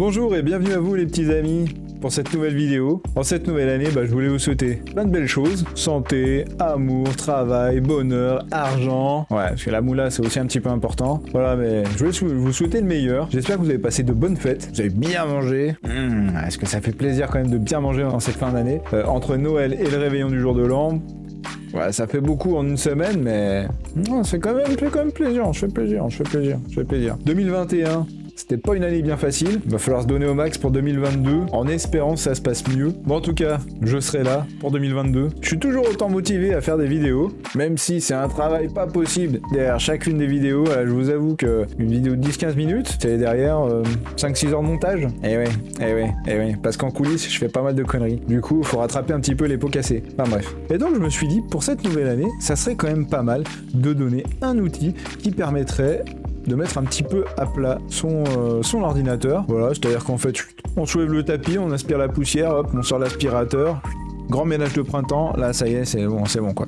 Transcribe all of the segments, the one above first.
Bonjour et bienvenue à vous les petits amis pour cette nouvelle vidéo. En cette nouvelle année, je voulais vous souhaiter plein de belles choses. Santé, amour, travail, bonheur, argent. Ouais, parce que la moula c'est aussi un petit peu important. Voilà, mais je voulais vous souhaiter le meilleur. J'espère que vous avez passé de bonnes fêtes. Vous avez bien mangé. Est-ce que ça fait plaisir quand même de bien manger en cette fin d'année entre Noël et le réveillon du jour de l'an. Ouais, ça fait beaucoup en une semaine, mais non, c'est quand même plaisir. Je fais plaisir. 2021. C'était pas une année bien facile, il va falloir se donner au max pour 2022, en espérant que ça se passe mieux. Bon, en tout cas, je serai là pour 2022. Je suis toujours autant motivé à faire des vidéos, même si c'est un travail pas possible derrière chacune des vidéos. Je vous avoue qu'une vidéo de 10-15 minutes, c'est derrière 5-6 heures de montage. Eh ouais, parce qu'en coulisses, je fais pas mal de conneries. Du coup, il faut rattraper un petit peu les pots cassés. Enfin bref. Et donc, je me suis dit, pour cette nouvelle année, ça serait quand même pas mal de donner un outil qui permettrait de mettre un petit peu à plat son ordinateur. Voilà, c'est-à-dire qu'en fait, on soulève le tapis, on aspire la poussière, hop, on sort l'aspirateur. Grand ménage de printemps, là ça y est, c'est bon quoi.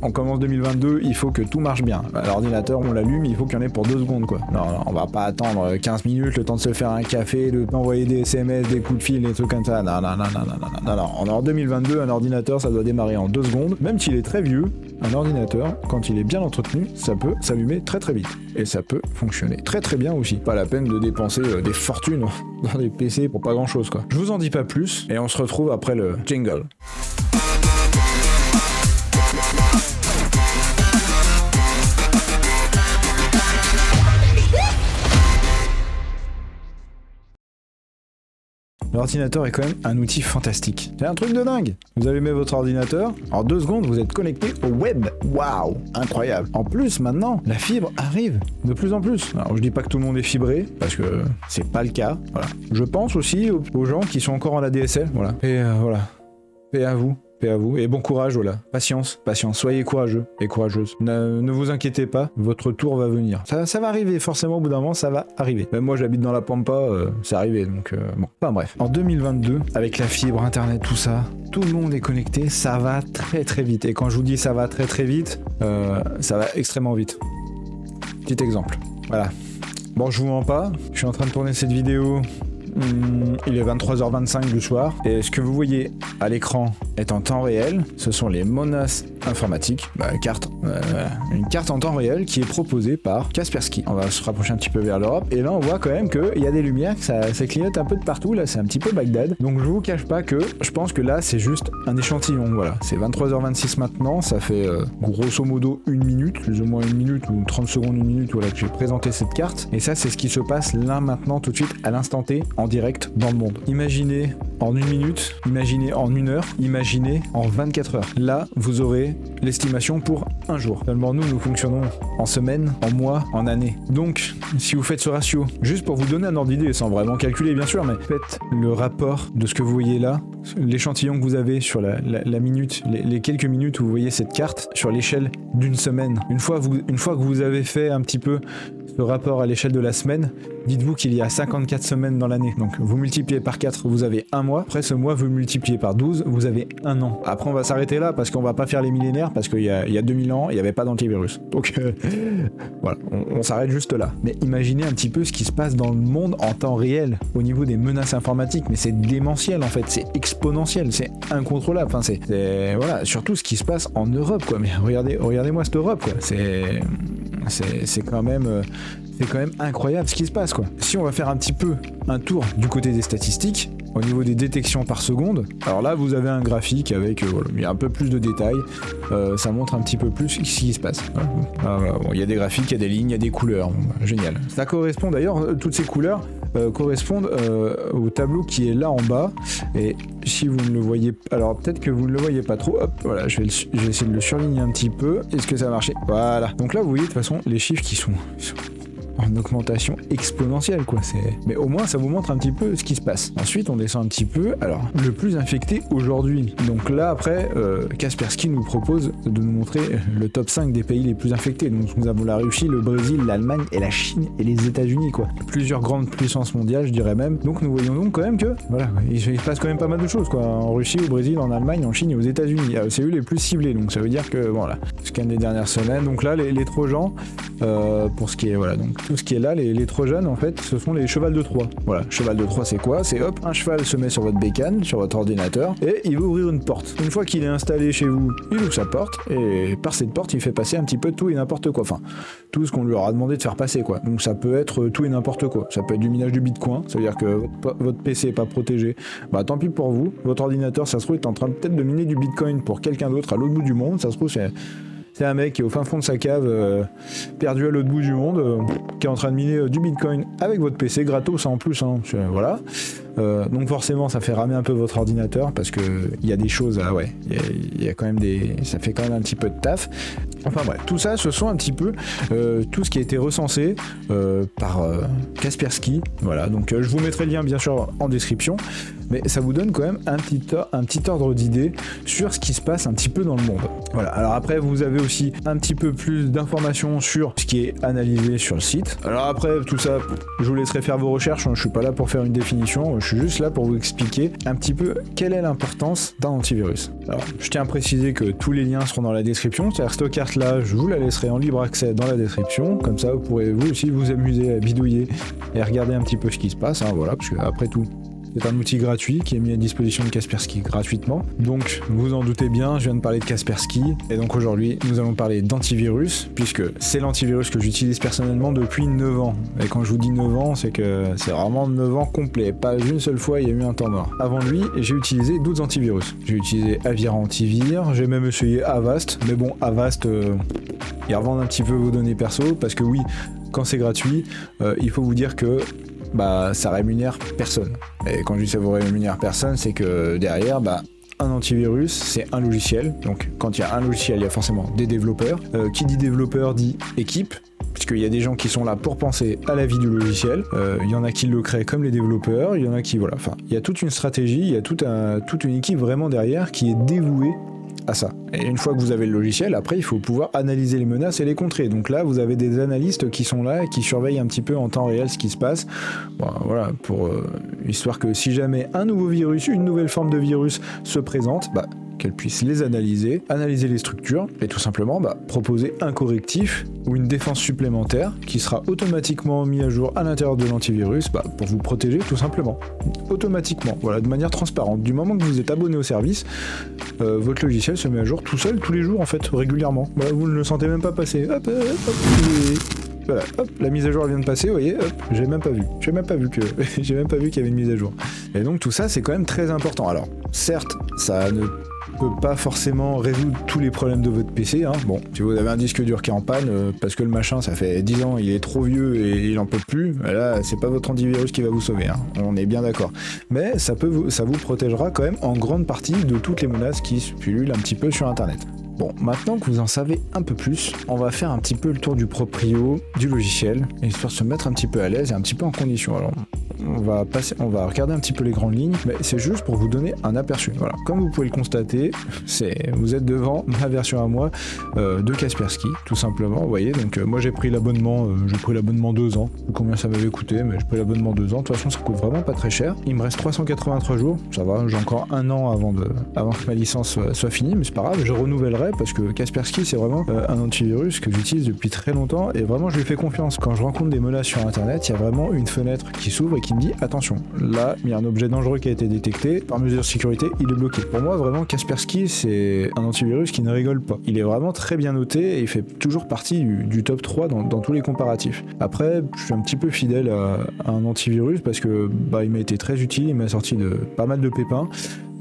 On commence 2022, il faut que tout marche bien. L'ordinateur, on l'allume, il faut qu'il y en ait pour 2 secondes quoi. Non, on va pas attendre 15 minutes, le temps de se faire un café, de envoyer des SMS, des coups de fil, des trucs comme ça. Non. On est en 2022, un ordinateur, ça doit démarrer en 2 secondes. Même s'il est très vieux, un ordinateur, quand il est bien entretenu, ça peut s'allumer très vite. Et ça peut fonctionner très bien aussi. Pas la peine de dépenser des fortunes dans des PC pour pas grand chose quoi. Je vous en dis pas plus, et on se retrouve après le jingle. L'ordinateur est quand même un outil fantastique. C'est un truc de dingue. Vous allumez votre ordinateur, en 2 secondes, vous êtes connecté au web. Waouh, incroyable. En plus, maintenant, la fibre arrive de plus en plus. Alors, je dis pas que tout le monde est fibré, parce que c'est pas le cas. Voilà. Je pense aussi aux gens qui sont encore en ADSL. Voilà. Et voilà. Paix à vous. Et bon courage, voilà. Patience. Soyez courageux et courageuses. Ne vous inquiétez pas, votre tour va venir. Ça va arriver, forcément, au bout d'un moment, ça va arriver. Même moi, j'habite dans la Pampa, c'est arrivé, donc bon. Enfin bref. En 2022, avec la fibre, Internet, tout ça, tout le monde est connecté, ça va très vite. Et quand je vous dis ça va très vite, ça va extrêmement vite. Petit exemple. Voilà. Bon, je vous mens pas, je suis en train de tourner cette vidéo. Il est 23h25 du soir et ce que vous voyez à l'écran est en temps réel. Ce sont les menaces informatiques, une carte en temps réel qui est proposée par Kaspersky. On va se rapprocher un petit peu vers l'Europe et là on voit quand même qu'il y a des lumières, que ça clignote un peu de partout. Là c'est un petit peu Bagdad. Donc je vous cache pas que je pense que là c'est juste un échantillon. Voilà, c'est 23h26 maintenant, ça fait grosso modo 1 minute, plus ou moins 1 minute ou 30 secondes, 1 minute, voilà, que j'ai présenté cette carte. Et ça c'est ce qui se passe là maintenant tout de suite à l'instant T en direct dans le monde. Imaginez en 1 minute, imaginez en 1 heure, imaginez en 24 heures. Là, vous aurez l'estimation pour un jour. Seulement nous fonctionnons en semaines, en mois, en années. Donc, si vous faites ce ratio, juste pour vous donner un ordre d'idée, sans vraiment calculer bien sûr, mais faites le rapport de ce que vous voyez là, l'échantillon que vous avez sur la minute, les quelques minutes où vous voyez cette carte, sur l'échelle d'une semaine. Une fois que vous avez fait un petit peu ce rapport à l'échelle de la semaine, dites-vous qu'il y a 54 semaines dans l'année. Donc vous multipliez par 4, vous avez 1 mois. Après ce mois, vous multipliez par 12, vous avez 1 an. Après on va s'arrêter là parce qu'on va pas faire les millénaires parce qu'il y a 2000 ans, il n'y avait pas d'antivirus. Donc voilà, on s'arrête juste là. Mais imaginez un petit peu ce qui se passe dans le monde en temps réel au niveau des menaces informatiques. Mais c'est démentiel en fait, c'est exponentiel, c'est incontrôlable. Enfin c'est voilà, surtout ce qui se passe en Europe quoi. Mais regardez-moi cette Europe quoi. C'est quand même incroyable ce qui se passe quoi. Si on va faire un petit peu un tour du côté des statistiques, au niveau des détections par seconde, alors là vous avez un graphique avec il y a un peu plus de détails, ça montre un petit peu plus ce qui se passe. Voilà. Bon, il y a des graphiques, il y a des lignes, il y a des couleurs, bon, génial. Ça correspond d'ailleurs, toutes ces couleurs correspondent au tableau qui est là en bas, et si vous ne le voyez, alors peut-être que vous ne le voyez pas trop, hop, voilà, je vais essayer de le surligner un petit peu. Est-ce que ça a marché? Voilà. Donc là vous voyez de toute façon les chiffres qui sont en augmentation exponentielle quoi, mais au moins ça vous montre un petit peu ce qui se passe. Ensuite on descend un petit peu, alors le plus infecté aujourd'hui, donc là après Kaspersky nous propose de nous montrer le top 5 des pays les plus infectés. Donc nous avons la Russie, le Brésil, l'Allemagne et la Chine et les États-Unis quoi, plusieurs grandes puissances mondiales je dirais même. Donc nous voyons donc quand même que voilà, il se passe quand même pas mal de choses quoi, en Russie, au Brésil, en Allemagne, en Chine et aux États-Unis. C'est eux les plus ciblés, donc ça veut dire que voilà, scan des dernières semaines. Donc là les trojans pour ce qui est voilà, donc tout ce qui est là, les Trojans, en fait, ce sont les chevals de Troie. Voilà, cheval de Troie, c'est quoi? C'est hop, un cheval se met sur votre bécane, sur votre ordinateur, et il va ouvrir une porte. Une fois qu'il est installé chez vous, il ouvre sa porte, et par cette porte, il fait passer un petit peu tout et n'importe quoi. Enfin, tout ce qu'on lui aura demandé de faire passer, quoi. Donc ça peut être tout et n'importe quoi. Ça peut être du minage du Bitcoin, ça veut dire que votre PC est pas protégé. Bah tant pis pour vous, votre ordinateur, ça se trouve, est en train peut-être de miner du Bitcoin pour quelqu'un d'autre à l'autre bout du monde. Ça se trouve, c'est un mec qui est au fin fond de sa cave, perdu à l'autre bout du monde, qui est en train de miner du Bitcoin avec votre PC, gratos en plus, hein, voilà. Donc forcément, ça fait ramer un peu votre ordinateur, parce que il y a des choses à... Ouais, il y a quand même ça fait quand même un petit peu de taf. Enfin bref, tout ça, ce sont un petit peu tout ce qui a été recensé par Kaspersky. Voilà, donc je vous mettrai le lien bien sûr en description, mais ça vous donne quand même un petit ordre d'idée sur ce qui se passe un petit peu dans le monde. Voilà, alors après vous avez aussi un petit peu plus d'informations sur ce qui est analysé sur le site. Alors après tout ça, je vous laisserai faire vos recherches, hein, je suis pas là pour faire une définition, je suis juste là pour vous expliquer un petit peu quelle est l'importance d'un antivirus. Alors je tiens à préciser que tous les liens seront dans la description, c'est-à-dire cette carte là, je vous la laisserai en libre accès dans la description, comme ça vous pourrez vous aussi vous amuser à bidouiller et regarder un petit peu ce qui se passe, hein, voilà, parce que après tout, c'est un outil gratuit qui est mis à disposition de Kaspersky gratuitement. Donc, vous en doutez bien, je viens de parler de Kaspersky. Et donc aujourd'hui, nous allons parler d'antivirus, puisque c'est l'antivirus que j'utilise personnellement depuis 9 ans. Et quand je vous dis 9 ans, c'est que c'est vraiment 9 ans complet. Pas une seule fois, il y a eu un temps mort. Avant lui, j'ai utilisé d'autres antivirus. J'ai utilisé Avira Antivir, j'ai même essayé Avast. Mais bon, Avast, ils revendent un petit peu vos données perso, parce que oui, quand c'est gratuit, il faut vous dire que ça rémunère personne. Et quand je dis ça vous rémunère personne, c'est que derrière, un antivirus, c'est un logiciel. Donc quand il y a un logiciel, il y a forcément des développeurs. Qui dit développeur dit équipe, puisqu'il y a des gens qui sont là pour penser à la vie du logiciel. Il y en a qui le créent comme les développeurs, il y en a qui... Voilà, enfin, il y a toute une stratégie, il y a toute une équipe vraiment derrière qui est dévouée à ça. Et une fois que vous avez le logiciel, après il faut pouvoir analyser les menaces et les contrer. Donc là vous avez des analystes qui sont là et qui surveillent un petit peu en temps réel ce qui se passe. Bon, voilà, pour histoire que si jamais un nouveau virus, une nouvelle forme de virus se présente, qu'elle puisse les analyser les structures et tout simplement proposer un correctif ou une défense supplémentaire qui sera automatiquement mis à jour à l'intérieur de l'antivirus pour vous protéger tout simplement. Automatiquement, voilà, de manière transparente. Du moment que vous êtes abonné au service, votre logiciel se met à jour tout seul tous les jours en fait, régulièrement. Voilà, vous ne le sentez même pas passer. Hop, voilà, hop, la mise à jour elle vient de passer, vous voyez, hop, j'ai même pas vu qu'il y avait une mise à jour. Et donc tout ça c'est quand même très important. Alors, certes, ça ne peut pas forcément résoudre tous les problèmes de votre PC, hein. Bon, si vous avez un disque dur qui est en panne, parce que le machin ça fait 10 ans, il est trop vieux et il en peut plus, là c'est pas votre antivirus qui va vous sauver, hein. On est bien d'accord. Mais ça vous protégera quand même en grande partie de toutes les menaces qui pullulent un petit peu sur internet. Bon, maintenant que vous en savez un peu plus, on va faire un petit peu le tour du proprio du logiciel, histoire de se mettre un petit peu à l'aise et un petit peu en condition. Alors, on va regarder un petit peu les grandes lignes, mais c'est juste pour vous donner un aperçu. Voilà, comme vous pouvez le constater, vous êtes devant ma version à moi de Kaspersky, tout simplement. Vous voyez, donc moi j'ai pris l'abonnement 2 ans. Je sais combien ça m'avait coûté, mais j'ai pris l'abonnement 2 ans. De toute façon, ça coûte vraiment pas très cher. Il me reste 383 jours, ça va. J'ai encore 1 an avant que ma licence soit finie, mais c'est pas grave, je renouvellerai parce que Kaspersky c'est vraiment un antivirus que j'utilise depuis très longtemps et vraiment je lui fais confiance. Quand je rencontre des menaces sur internet, il y a vraiment une fenêtre qui s'ouvre et qui me dit attention, là il y a un objet dangereux qui a été détecté, par mesure de sécurité il est bloqué. Pour moi vraiment Kaspersky c'est un antivirus qui ne rigole pas. Il est vraiment très bien noté et il fait toujours partie du top 3 dans tous les comparatifs. Après je suis un petit peu fidèle à un antivirus parce que il m'a été très utile, il m'a sorti de pas mal de pépins.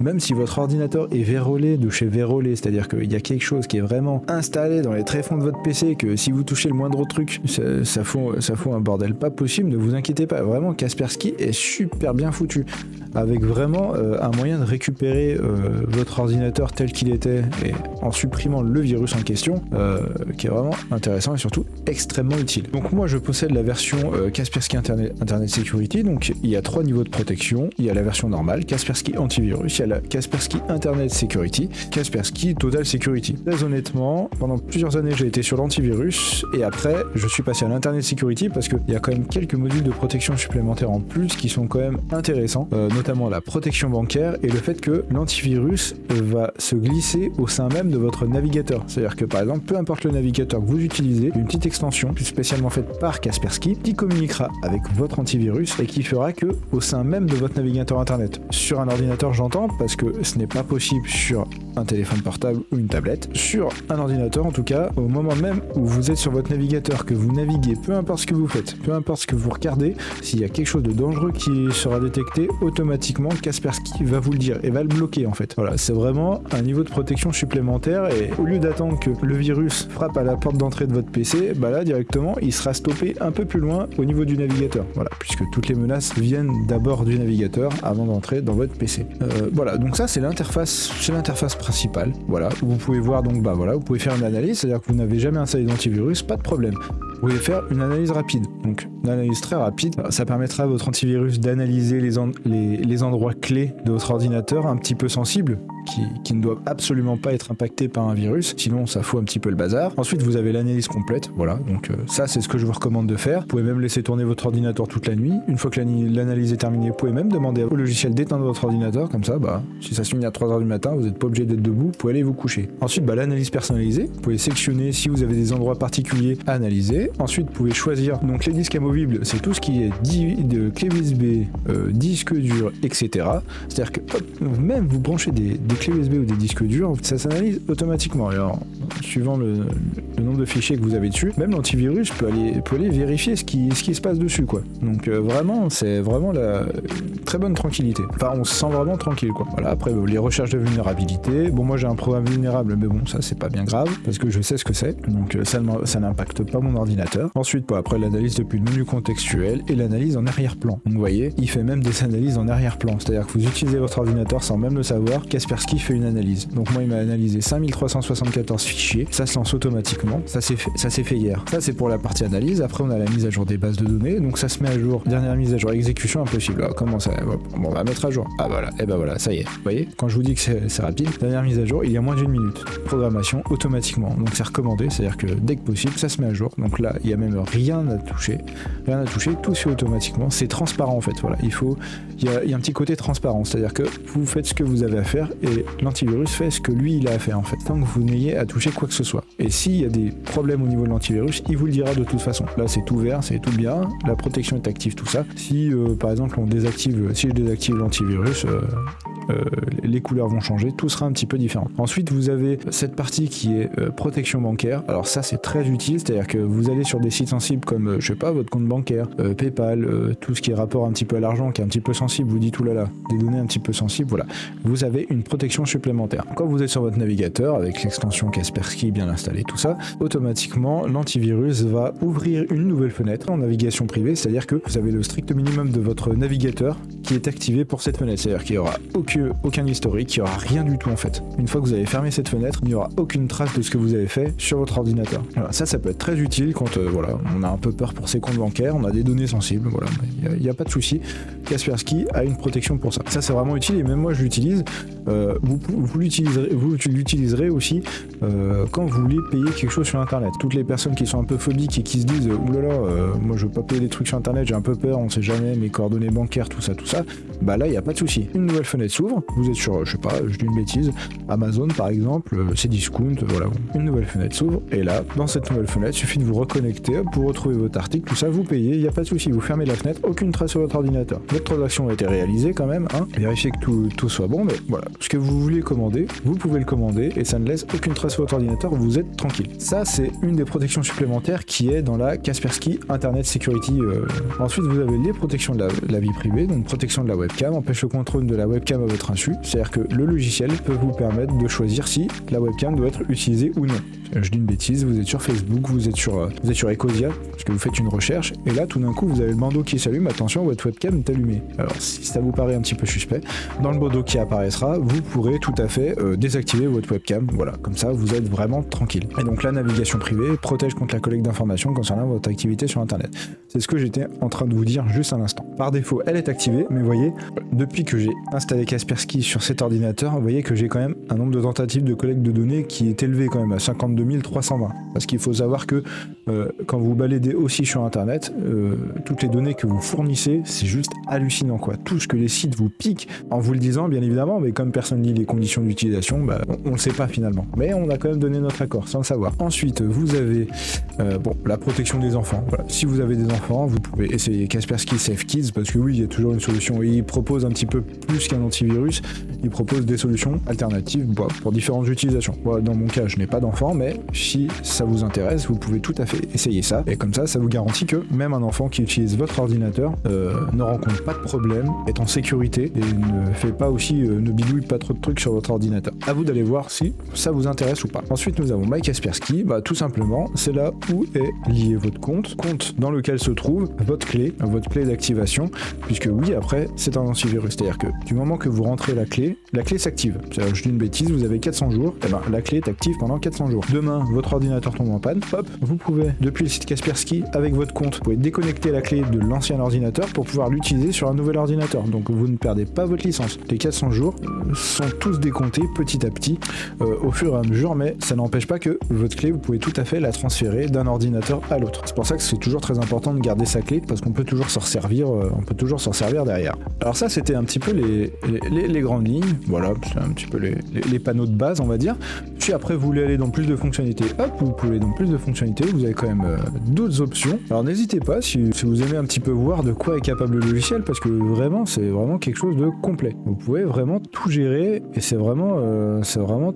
Même si votre ordinateur est vérolé de chez Vérolé, c'est-à-dire qu'il y a quelque chose qui est vraiment installé dans les tréfonds de votre PC, que si vous touchez le moindre truc, ça fout un bordel pas possible, ne vous inquiétez pas. Vraiment, Kaspersky est super bien foutu, avec vraiment un moyen de récupérer votre ordinateur tel qu'il était, et en supprimant le virus en question, qui est vraiment intéressant et surtout extrêmement utile. Donc moi, je possède la version Kaspersky Internet Security, donc il y a 3 niveaux de protection. Il y a la version normale, Kaspersky Antivirus, il y a s'appelle Kaspersky Internet Security, Kaspersky Total Security. Très honnêtement, pendant plusieurs années, j'ai été sur l'antivirus et après, je suis passé à l'Internet Security parce qu'il y a quand même quelques modules de protection supplémentaires en plus qui sont quand même intéressants, notamment la protection bancaire et le fait que l'antivirus va se glisser au sein même de votre navigateur. C'est-à-dire que par exemple, peu importe le navigateur que vous utilisez, une petite extension plus spécialement faite par Kaspersky qui communiquera avec votre antivirus et qui fera que au sein même de votre navigateur internet. Sur un ordinateur, j'entends, parce que ce n'est pas possible sur un téléphone portable ou une tablette. Sur un ordinateur, en tout cas, au moment même où vous êtes sur votre navigateur, que vous naviguez, peu importe ce que vous faites, peu importe ce que vous regardez, s'il y a quelque chose de dangereux qui sera détecté, automatiquement Kaspersky va vous le dire et va le bloquer en fait. Voilà, c'est vraiment un niveau de protection supplémentaire et au lieu d'attendre que le virus frappe à la porte d'entrée de votre PC, bah là directement il sera stoppé un peu plus loin au niveau du navigateur. Voilà, puisque toutes les menaces viennent d'abord du navigateur avant d'entrer dans votre PC. Voilà, donc ça c'est l'interface principale. Voilà, vous pouvez voir donc vous pouvez faire une analyse, c'est-à-dire que vous n'avez jamais installé d'antivirus, pas de problème. Vous pouvez faire une analyse rapide. Donc, une analyse très rapide, ça permettra à votre antivirus d'analyser les endroits clés de votre ordinateur un petit peu sensibles, qui ne doivent absolument pas être impactés par un virus, sinon ça fout un petit peu le bazar. Ensuite, vous avez l'analyse complète, voilà, donc ça c'est ce que je vous recommande de faire. Vous pouvez même laisser tourner votre ordinateur toute la nuit. Une fois que l'analyse est terminée, vous pouvez même demander au logiciel d'éteindre votre ordinateur, comme ça, si ça se finit à 3h du matin, vous n'êtes pas obligé d'être debout, vous pouvez aller vous coucher. Ensuite, l'analyse personnalisée, vous pouvez sectionner si vous avez des endroits particuliers à analyser. Ensuite, vous pouvez choisir, donc les disques amovibles, c'est tout ce qui est de clé USB, disque dur, etc. C'est-à-dire que même vous branchez des clés USB ou des disques durs, ça s'analyse automatiquement. Alors, suivant le nombre de fichiers que vous avez dessus, même l'antivirus peut aller vérifier ce qui se passe dessus, quoi. Donc vraiment, c'est vraiment la très bonne tranquillité. Enfin, on se sent vraiment tranquille, quoi. Voilà, après, les recherches de vulnérabilité. Bon, moi j'ai un programme vulnérable, mais bon, ça c'est pas bien grave, parce que je sais ce que c'est. Donc ça n'impacte pas mon ordinateur. Ensuite, après l'analyse depuis le menu contextuel et l'analyse en arrière-plan. Donc vous voyez, il fait même des analyses en arrière-plan. C'est-à-dire que vous utilisez votre ordinateur sans même le savoir, Kaspersky fait une analyse. Donc moi, il m'a analysé 5374 fichiers. Ça se lance automatiquement. Ça s'est fait hier. Ça, c'est pour la partie analyse. Après, on a la mise à jour des bases de données. Donc ça se met à jour. Dernière mise à jour, exécution impossible. Alors, comment ça? Bon, on va mettre à jour. Ah voilà. Et voilà, ça y est. Vous voyez, quand je vous dis que c'est rapide, dernière mise à jour, il y a moins d'une minute. Programmation automatiquement. Donc c'est recommandé. C'est-à-dire que dès que possible, ça se met à jour. Donc là, il y a même rien à toucher, tout se fait automatiquement, c'est transparent en fait, voilà, il y a un petit côté transparent, c'est-à-dire que vous faites ce que vous avez à faire et l'antivirus fait ce que lui il a à faire en fait, tant que vous n'ayez à toucher quoi que ce soit. Et s'il y a des problèmes au niveau de l'antivirus, il vous le dira de toute façon. Là c'est tout vert, c'est tout bien, la protection est active, tout ça. Si par exemple si je désactive l'antivirus, les couleurs vont changer, tout sera un petit peu différent. Ensuite, vous avez cette partie qui est protection bancaire. Alors ça, c'est très utile, c'est-à-dire que vous allez sur des sites sensibles comme, je sais pas, votre compte bancaire, PayPal, tout ce qui est rapport un petit peu à l'argent, qui est un petit peu sensible, vous dites oulala, des données un petit peu sensibles, voilà. Vous avez une protection supplémentaire. Quand vous êtes sur votre navigateur, avec l'extension Kaspersky bien installée, tout ça, automatiquement, l'antivirus va ouvrir une nouvelle fenêtre en navigation privée, c'est-à-dire que vous avez le strict minimum de votre navigateur qui est activé pour cette fenêtre, c'est-à-dire qu'il n'y aura aucun historique, il n'y aura rien du tout en fait. Une fois que vous avez fermé cette fenêtre, il n'y aura aucune trace de ce que vous avez fait sur votre ordinateur. Voilà, ça peut être très utile quand on a un peu peur pour ses comptes bancaires, on a des données sensibles, voilà, il n'y a pas de souci. Kaspersky a une protection pour ça. Ça c'est vraiment utile et même moi je l'utilise. Vous l'utiliserez aussi quand vous voulez payer quelque chose sur internet. Toutes les personnes qui sont un peu phobiques et qui se disent oulala, moi je veux pas payer des trucs sur internet, j'ai un peu peur, on sait jamais, mes coordonnées bancaires, tout ça, bah là il n'y a pas de souci. Une nouvelle fenêtre s'ouvre, vous êtes sur, je sais pas, je dis une bêtise, Amazon par exemple, Cdiscount, voilà, une nouvelle fenêtre s'ouvre et là, dans cette nouvelle fenêtre, il suffit de vous reconnecter pour retrouver votre article, tout ça, vous payez, il n'y a pas de souci, vous fermez la fenêtre, aucune trace sur votre ordinateur. Votre transaction a été réalisée quand même, hein, vérifiez que tout soit bon, mais voilà, ce que vous voulez commander, vous pouvez le commander et ça ne laisse aucune trace sur votre ordinateur, vous êtes tranquille. Ça, c'est une des protections supplémentaires qui est dans la Kaspersky Internet Security. Ensuite, vous avez les protections de la vie privée, donc protection de la webcam, empêche le contrôle de la webcam à votre insu, c'est-à-dire que le logiciel peut vous permettre de choisir si la webcam doit être utilisée ou non. Je dis une bêtise, vous êtes sur Facebook, vous êtes sur Ecosia, parce que vous faites une recherche, et là tout d'un coup vous avez le bandeau qui s'allume, attention, votre webcam est allumée. Alors si ça vous paraît un petit peu suspect, dans le bandeau qui apparaîtra, vous pourrez tout à fait désactiver votre webcam, voilà, comme ça vous êtes vraiment tranquille. Et donc la navigation privée protège contre la collecte d'informations concernant votre activité sur internet. C'est ce que j'étais en train de vous dire juste à l'instant. Par défaut, elle est activée, mais voyez, depuis que j'ai installé Kaspersky sur cet ordinateur, vous voyez que j'ai quand même un nombre de tentatives de collecte de données qui est élevé quand même à 52 320. Parce qu'il faut savoir que quand vous baladez aussi sur Internet, toutes les données que vous fournissez, c'est juste hallucinant quoi. Tout ce que les sites vous piquent en vous le disant bien évidemment, mais comme personne ne lit les conditions d'utilisation, on ne sait pas finalement. Mais on a quand même donné notre accord sans le savoir. Ensuite, vous avez la protection des enfants. Voilà. Si vous avez des enfants, vous pouvez essayer Kaspersky Safe Kids parce que oui, il y a toujours une solution. Il propose un petit peu plus qu'un antivirus, il propose des solutions alternatives pour différentes utilisations. Moi, dans mon cas, je n'ai pas d'enfant, mais si ça vous intéresse, vous pouvez tout à fait essayer ça. Et comme ça vous garantit que même un enfant qui utilise votre ordinateur ne rencontre pas de problème, est en sécurité et ne fait pas aussi, ne bidouille pas trop de trucs sur votre ordinateur. À vous d'aller voir si ça vous intéresse ou pas. Ensuite, nous avons My Kaspersky. Tout simplement, c'est là où est lié votre compte dans lequel se trouve votre clé d'activation, puisque oui, après, c'est un antivirus. C'est-à-dire que du moment que vous rentrez la clé s'active. C'est-à-dire, je dis une bêtise, vous avez 400 jours, la clé est active pendant 400 jours. Demain, votre ordinateur tombe en panne, hop, vous pouvez, depuis le site Kaspersky, avec votre compte, vous pouvez déconnecter la clé de l'ancien ordinateur pour pouvoir l'utiliser sur un nouvel ordinateur. Donc vous ne perdez pas votre licence. Les 400 jours sont tous décomptés petit à petit au fur et à mesure, mais ça n'empêche pas que votre clé, vous pouvez tout à fait la transférer d'un ordinateur à l'autre. C'est pour ça que c'est toujours très important de garder sa clé, parce qu'on peut toujours s'en servir derrière. Alors ça, c'était un petit peu les grandes lignes. Voilà, c'est un petit peu les panneaux de base, on va dire. Puis après, vous voulez aller dans plus de fonctionnalités. Hop, vous pouvez aller dans plus de fonctionnalités. Vous avez quand même d'autres options. Alors n'hésitez pas, si vous aimez un petit peu voir de quoi est capable le logiciel, parce que vraiment, c'est vraiment quelque chose de complet. Vous pouvez vraiment tout gérer, et c'est vraiment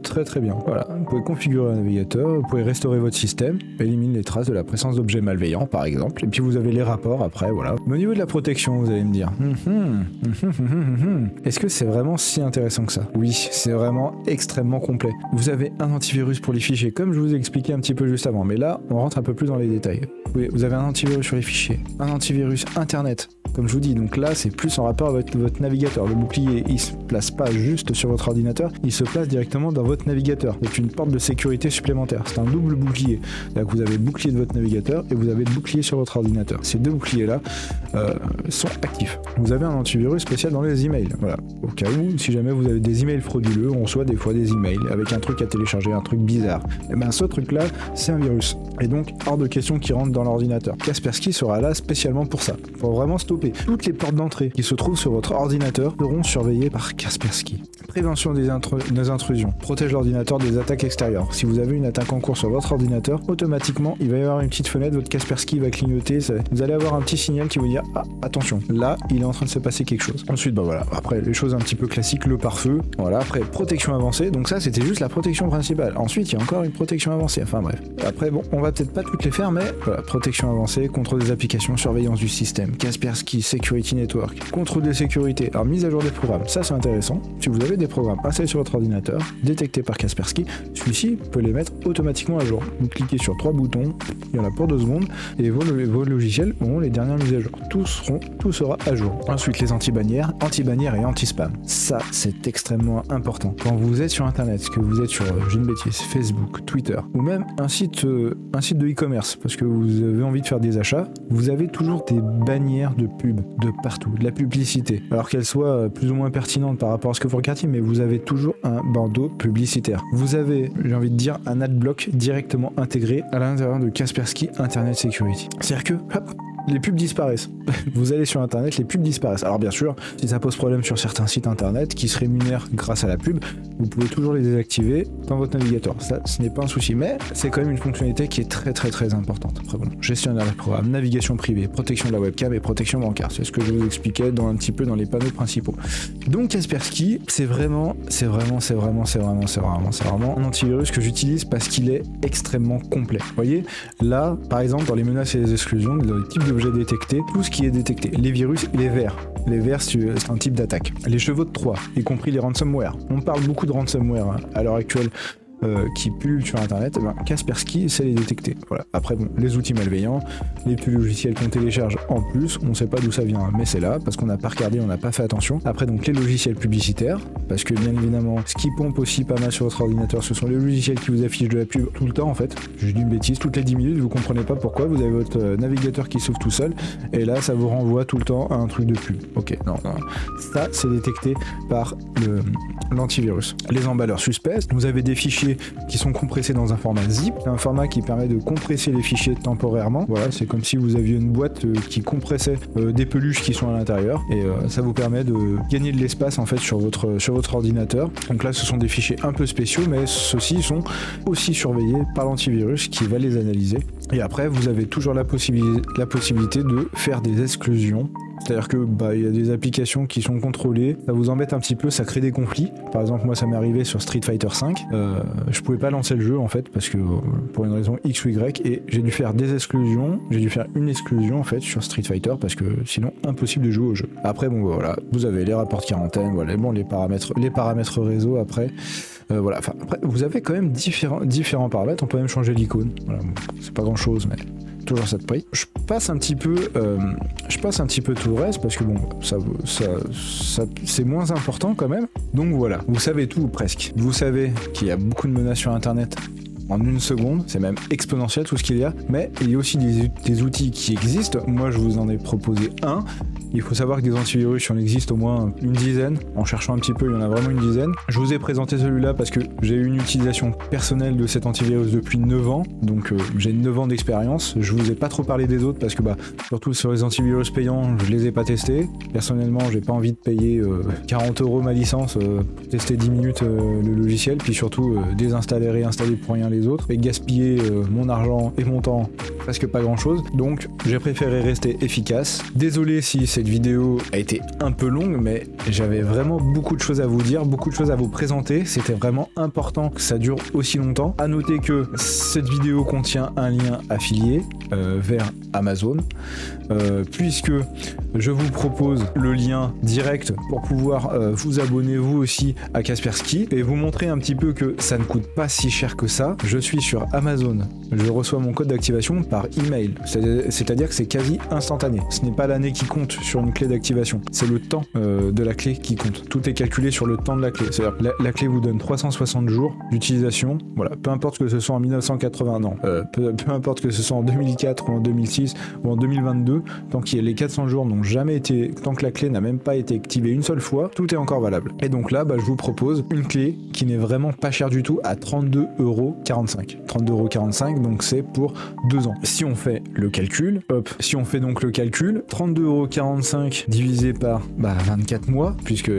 très très bien. Voilà, vous pouvez configurer un navigateur, vous pouvez restaurer votre système, éliminer les traces de la présence d'objets malveillants, par exemple. Et puis vous avez les rapports après, voilà. Mais au niveau de la protection, vous allez me dire, est-ce que c'est vraiment si intéressant que ça? Oui, c'est vraiment extrêmement complet. Vous avez un antivirus pour les fichiers, comme je vous ai expliqué un petit peu juste avant, mais là, on rentre un peu plus dans les détails. Oui, vous avez un antivirus sur les fichiers, un antivirus internet, comme je vous dis, donc là, c'est plus en rapport avec votre navigateur. Le bouclier, il se place pas juste sur votre ordinateur, il se place directement dans votre navigateur. C'est une porte de sécurité supplémentaire. C'est un double bouclier. C'est-à-dire que vous avez le bouclier de votre navigateur et vous avez le bouclier sur votre ordinateur. Ces deux boucliers-là sont actifs. Vous avez un antivirus spécial dans les emails. Voilà. Au cas où, si jamais vous avez des emails frauduleux, on reçoit des fois des emails avec un truc à télécharger, un truc bizarre. Et bien ce truc-là, c'est un virus. Et donc, hors de question qu'il rentre dans l'ordinateur. Kaspersky sera là spécialement pour ça. Faut vraiment stopper. Toutes les portes d'entrée qui se trouvent sur votre ordinateur seront surveillées par Kaspersky. Prévention des intrusions. Protège l'ordinateur des attaques extérieures. Si vous avez une attaque en cours sur votre ordinateur, automatiquement, il va y avoir une petite fenêtre, votre Kaspersky va clignoter, vous allez avoir un petit signal qui vous dire « Ah, attention, là, il est en train de se passer quelque chose. » Ensuite, voilà, après, les choses un petit peu classiques, le pare-feu. Voilà, après, protection avancée. Donc ça, c'était juste la protection principale. Ensuite, il y a encore une protection avancée. Enfin bref. Après, on va peut-être pas toutes les faire, mais voilà, protection avancée, contrôle des applications, surveillance du système, Kaspersky Security Network, contrôle des sécurités. Alors, mise à jour des programmes. Ça, c'est intéressant. Si vous avez des programmes installés sur votre ordinateur, détectés par Kaspersky, celui-ci peut les mettre automatiquement à jour. Vous cliquez sur 3 boutons, il y en a pour 2 secondes, et vos logiciels auront les dernières mises à jour. Tout sera à jour. Ensuite, les anti-bannières et anti-spam. Ça, c'est extrêmement important. Quand vous êtes sur Internet, que vous êtes sur, j'ai une bêtise, Facebook, Twitter, ou même un site de e-commerce, parce que vous avez envie de faire des achats, vous avez toujours des bannières de pub de partout, de la publicité. Alors qu'elle soit plus ou moins pertinente par rapport à ce que vous regardez, mais vous avez toujours un bandeau publicitaire. Vous avez, j'ai envie de dire, un adblock directement intégré à l'intérieur de Kaspersky Internet Security. C'est-à-dire que, hop, les pubs disparaissent. Vous allez sur Internet, les pubs disparaissent. Alors bien sûr, si ça pose problème sur certains sites Internet qui se rémunèrent grâce à la pub, vous pouvez toujours les désactiver dans votre navigateur. Ça, ce n'est pas un souci, mais c'est quand même une fonctionnalité qui est très très très importante. Après bon, gestionnaire de programme, navigation privée, protection de la webcam et protection bancaire. C'est ce que je vous expliquais un petit peu dans les panneaux principaux. Donc Kaspersky, c'est vraiment un antivirus que j'utilise parce qu'il est extrêmement complet. Vous voyez, là, par exemple, dans les menaces et les exclusions, dans les types d'objets détectés, tout ce qui est détecté, les virus et les vers. Les vers, c'est un type d'attaque. Les chevaux de Troie, y compris les ransomware. On parle beaucoup de ransomware à l'heure actuelle. qui pullulent sur internet, ben, Kaspersky sait les détecter. Voilà. Après bon, les outils malveillants, les petits logiciels qu'on télécharge en plus, on sait pas d'où ça vient, mais c'est là parce qu'on n'a pas regardé, on n'a pas fait attention. Après donc les logiciels publicitaires, parce que bien évidemment ce qui pompe aussi pas mal sur votre ordinateur, ce sont les logiciels qui vous affichent de la pub tout le temps en fait. Je dis une bêtise, toutes les 10 minutes vous comprenez pas pourquoi, vous avez votre navigateur qui s'ouvre tout seul et là ça vous renvoie tout le temps à un truc de pub. Ok, non. Ça c'est détecté par l'antivirus. Les emballeurs suspects, vous avez des fichiers qui sont compressés dans un format zip, un format qui permet de compresser les fichiers temporairement. Voilà, c'est comme si vous aviez une boîte qui compressait des peluches qui sont à l'intérieur et ça vous permet de gagner de l'espace en fait sur votre ordinateur. Donc là ce sont des fichiers un peu spéciaux, mais ceux-ci sont aussi surveillés par l'antivirus qui va les analyser. Et après vous avez toujours la possibilité de faire des exclusions. C'est-à-dire que il y a des applications qui sont contrôlées, ça vous embête un petit peu, ça crée des conflits. Par exemple, moi ça m'est arrivé sur Street Fighter V, je pouvais pas lancer le jeu en fait parce que pour une raison X ou Y, et j'ai dû faire des exclusions, j'ai dû faire une exclusion en fait sur Street Fighter parce que sinon impossible de jouer au jeu. Après bon voilà, vous avez les rapports de quarantaine, voilà, bon les paramètres réseau après. Voilà, enfin après vous avez quand même différents paramètres, on peut même changer l'icône. Voilà, bon, c'est pas grand chose mais toujours ça de prix. Je passe un petit peu tout le reste parce que bon, ça c'est moins important quand même. Donc voilà, vous savez tout presque. Vous savez qu'il y a beaucoup de menaces sur internet en une seconde, c'est même exponentiel tout ce qu'il y a, mais il y a aussi des outils qui existent. Moi je vous en ai proposé un. Il faut savoir que des antivirus, il en existe au moins une dizaine. En cherchant un petit peu, il y en a vraiment une dizaine. Je vous ai présenté celui-là parce que j'ai eu une utilisation personnelle de cet antivirus depuis 9 ans. Donc j'ai 9 ans d'expérience. Je vous ai pas trop parlé des autres parce que surtout sur les antivirus payants, je les ai pas testés. Personnellement, j'ai pas envie de payer 40 € ma licence pour tester 10 minutes le logiciel. Puis surtout désinstaller, réinstaller pour rien les autres. Et gaspiller mon argent et mon temps, presque pas grand-chose. Donc j'ai préféré rester efficace. Désolé si cette vidéo a été un peu longue, mais j'avais vraiment beaucoup de choses à vous dire, beaucoup de choses à vous présenter. C'était vraiment important que ça dure aussi longtemps. À noter que cette vidéo contient un lien affilié vers Amazon, puisque je vous propose le lien direct pour pouvoir vous abonner vous aussi à Kaspersky et vous montrer un petit peu que ça ne coûte pas si cher que ça. Je suis sur Amazon, je reçois mon code d'activation par email, c'est-à-dire que c'est quasi instantané. Ce n'est pas l'année qui compte sur une clé d'activation, c'est le temps de la clé qui compte. Tout est calculé sur le temps de la clé, c'est-à-dire que la clé vous donne 360 jours d'utilisation, voilà, peu importe que ce soit en 1980, non, peu importe que ce soit en 2004 ou en 2006 ou en 2022, tant qu'il y a les 400 jours n'ont jamais été, tant que la clé n'a même pas été activée une seule fois, tout est encore valable. Et donc là, je vous propose une clé qui n'est vraiment pas chère du tout à 32,45 €. 32,45 €, donc c'est pour 2 ans. Si on fait le calcul, si on fait donc le calcul, 32,45 € divisé par 24 mois, puisque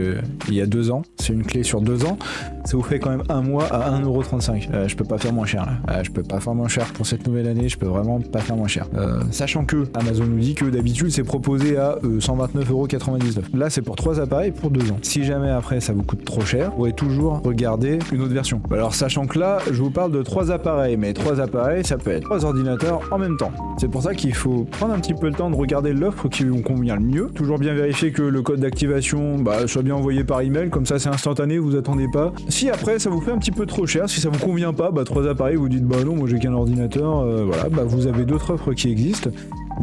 il y a 2 ans, c'est une clé sur 2 ans, ça vous fait quand même un mois à 1,35 €. Je peux pas faire moins cher là. Je peux pas faire moins cher pour cette nouvelle année, je peux vraiment pas faire moins cher. Sachant que Amazon nous dit que d'habitude c'est proposé à 129,99 €. Là c'est pour 3 appareils pour 2 ans. Si jamais après ça vous coûte trop cher, vous pourrez toujours regarder une autre version. Alors sachant que là je vous parle de 3 appareils, mais 3 appareils ça peut être 3 ordinateurs en même temps. C'est pour ça qu'il faut prendre un petit peu le temps de regarder l'offre qui vous convient le mieux. Toujours bien vérifier que le code d'activation soit bien envoyé par email, comme ça c'est instantané, vous attendez pas. Si après ça vous fait un petit peu trop cher, si ça vous convient pas, 3 appareils, vous dites non, moi j'ai qu'un ordinateur, voilà, vous avez d'autres offres qui existent.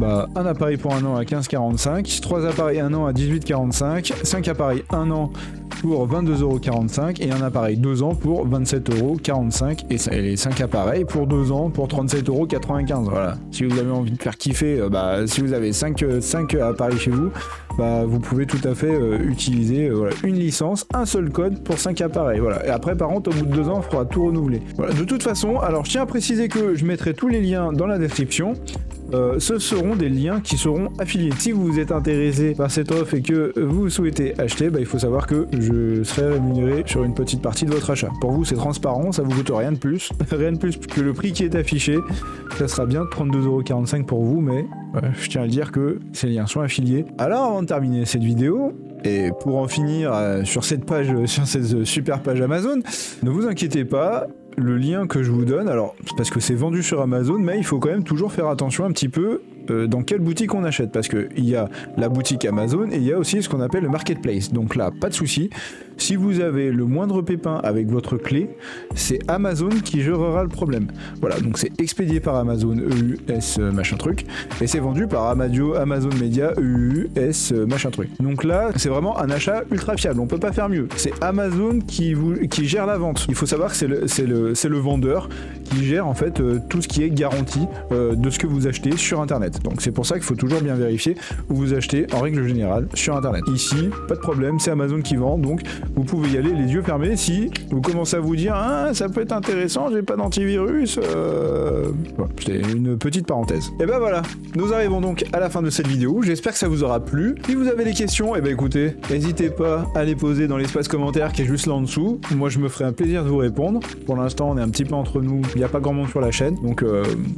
Un appareil pour 1 an à 15,45 €, 3 appareils 1 an à 18,45 €, 5 appareils 1 an pour 22,45 € et un appareil 2 ans pour 27,45 € et les 5 appareils pour 2 ans pour 37,95 €. Voilà. Si vous avez envie de faire kiffer, si vous avez 5 appareils chez vous, vous pouvez tout à fait utiliser une licence, un seul code pour 5 appareils. Voilà. Et après, par contre, au bout de 2 ans, il faudra tout renouveler. Voilà. De toute façon, alors je tiens à préciser que je mettrai tous les liens dans la description. Ce seront des liens qui seront affiliés. Si vous êtes intéressé par cette offre et que vous souhaitez acheter, il faut savoir que je serai rémunéré sur une petite partie de votre achat. Pour vous, c'est transparent, ça vous coûte rien de plus. Rien de plus que le prix qui est affiché. Ça sera bien 32,45 € pour vous, mais je tiens à le dire que ces liens sont affiliés. Alors, avant de terminer cette vidéo, et pour en finir sur cette super page Amazon, ne vous inquiétez pas, le lien que je vous donne, alors c'est parce que c'est vendu sur Amazon, mais il faut quand même toujours faire attention un petit peu dans quelle boutique on achète, parce qu'il y a la boutique Amazon et il y a aussi ce qu'on appelle le marketplace. Donc là, pas de souci. Si vous avez le moindre pépin avec votre clé, c'est Amazon qui gérera le problème. Voilà, donc c'est expédié par Amazon EUS machin truc, et c'est vendu par Amazon Media EUS machin truc. Donc là, c'est vraiment un achat ultra fiable, on peut pas faire mieux. C'est Amazon qui gère la vente. Il faut savoir que c'est le vendeur qui gère en fait tout ce qui est garantie de ce que vous achetez sur internet. Donc c'est pour ça qu'il faut toujours bien vérifier où vous achetez en règle générale sur internet. Ici, pas de problème, c'est Amazon qui vend, donc vous pouvez y aller les yeux fermés. Si vous commencez à vous dire ah, ça peut être intéressant, j'ai pas d'antivirus, voilà, c'était une petite parenthèse. Et ben voilà, nous arrivons donc à la fin de cette vidéo. J'espère que ça vous aura plu. Si vous avez des questions, et ben écoutez, n'hésitez pas à les poser dans l'espace commentaire qui est juste là en dessous. Moi je me ferai un plaisir de vous répondre. Pour l'instant on est un petit peu entre nous, il n'y a pas grand monde sur la chaîne, donc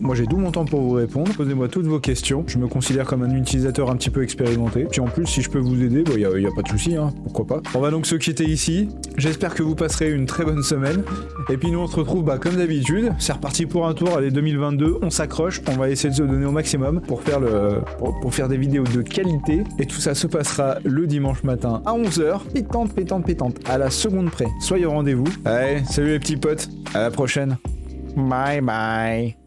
moi j'ai tout mon temps pour vous répondre. Posez-moi toutes vos questions, je me considère comme un utilisateur un petit peu expérimenté. Puis en plus si je peux vous aider, il y a pas de souci, hein, pourquoi pas. On va donc se quitter ici. J'espère que vous passerez une très bonne semaine. Et puis nous on se retrouve comme d'habitude. C'est reparti pour un tour. Allez, 2022, on s'accroche. On va essayer de se donner au maximum pour faire des vidéos de qualité. Et tout ça se passera le dimanche matin à 11h. Pétante. À la seconde près. Soyez au rendez-vous. Allez, salut les petits potes. À la prochaine. Bye bye.